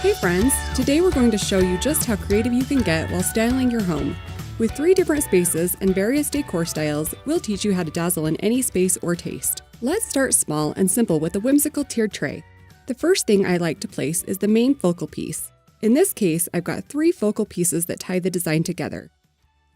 Hey friends, today we're going to show you just how creative you can get while styling your home. With 3 different spaces and various decor styles, we'll teach you how to dazzle in any space or taste. Let's start small and simple with a whimsical tiered tray. The first thing I like to place is the main focal piece. In this case, I've got 3 focal pieces that tie the design together.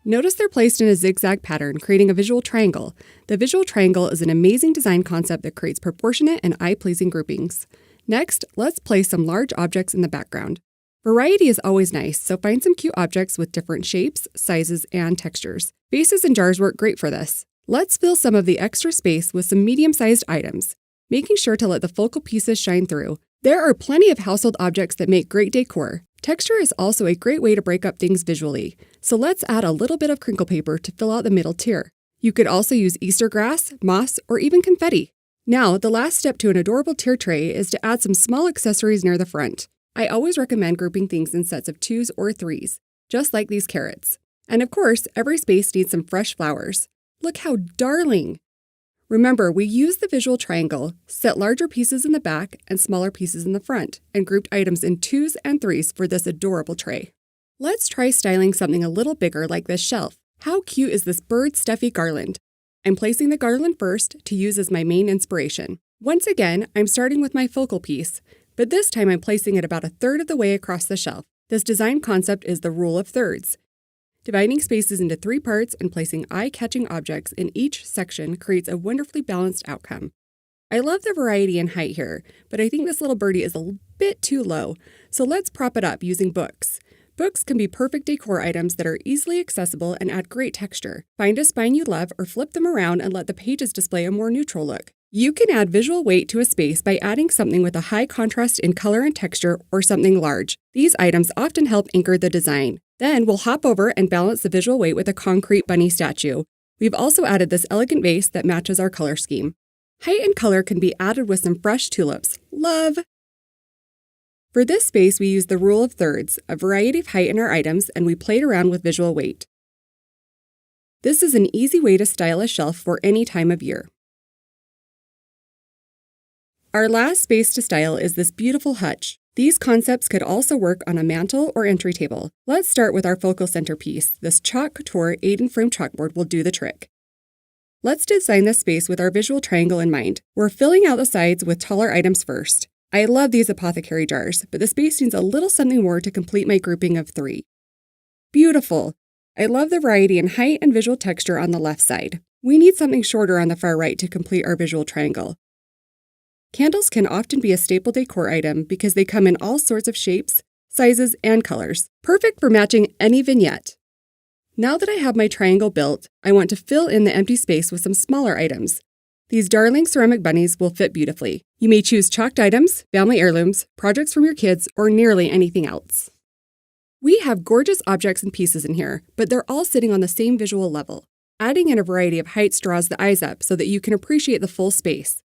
Notice they're placed in a zigzag pattern, creating a visual triangle. The visual triangle is an amazing design concept that creates proportionate and eye-pleasing groupings. Next, let's place some large objects in the background. Variety is always nice, so find some cute objects with different shapes, sizes, and textures. Vases and jars work great for this. Let's fill some of the extra space with some medium-sized items, making sure to let the focal pieces shine through. There are plenty of household objects that make great decor. Texture is also a great way to break up things visually, so let's add a little bit of crinkle paper to fill out the middle tier. You could also use Easter grass, moss, or even confetti. Now, the last step to an adorable tier tray is to add some small accessories near the front. I always recommend grouping things in sets of 2s or 3s, just like these carrots. And of course, every space needs some fresh flowers. Look how darling! Remember, we used the visual triangle, set larger pieces in the back and smaller pieces in the front, and grouped items in 2s and 3s for this adorable tray. Let's try styling something a little bigger like this shelf. How cute is this bird stuffy garland? I'm placing the garland first to use as my main inspiration. Once again, I'm starting with my focal piece, but this time I'm placing it about 1/3 of the way across the shelf. This design concept is the rule of thirds. Dividing spaces into 3 parts and placing eye-catching objects in each section creates a wonderfully balanced outcome. I love the variety in height here, but I think this little birdie is a bit too low, so let's prop it up using books. Books can be perfect decor items that are easily accessible and add great texture. Find a spine you love or flip them around and let the pages display a more neutral look. You can add visual weight to a space by adding something with a high contrast in color and texture or something large. These items often help anchor the design. Then we'll hop over and balance the visual weight with a concrete bunny statue. We've also added this elegant vase that matches our color scheme. Height and color can be added with some fresh tulips. Love! For this space, we use the rule of thirds, a variety of height in our items, and we played around with visual weight. This is an easy way to style a shelf for any time of year. Our last space to style is this beautiful hutch. These concepts could also work on a mantle or entry table. Let's start with our focal centerpiece. This Chalk Couture 8-in-frame chalkboard will do the trick. Let's design this space with our visual triangle in mind. We're filling out the sides with taller items first. I love these apothecary jars, but the space needs a little something more to complete my grouping of 3. Beautiful! I love the variety in height and visual texture on the left side. We need something shorter on the far right to complete our visual triangle. Candles can often be a staple decor item because they come in all sorts of shapes, sizes, and colors. Perfect for matching any vignette. Now that I have my triangle built, I want to fill in the empty space with some smaller items. These darling ceramic bunnies will fit beautifully. You may choose chalked items, family heirlooms, projects from your kids, or nearly anything else. We have gorgeous objects and pieces in here, but they're all sitting on the same visual level. Adding in a variety of heights draws the eyes up so that you can appreciate the full space.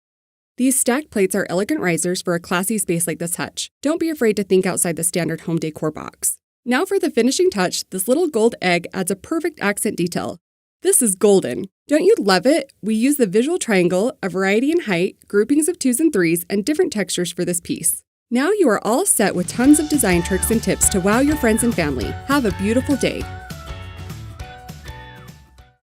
These stacked plates are elegant risers for a classy space like this hutch. Don't be afraid to think outside the standard home decor box. Now for the finishing touch, this little gold egg adds a perfect accent detail. This is golden. Don't you love it? We use the visual triangle, a variety in height, groupings of 2s and 3s, and different textures for this piece. Now you are all set with tons of design tricks and tips to wow your friends and family. Have a beautiful day.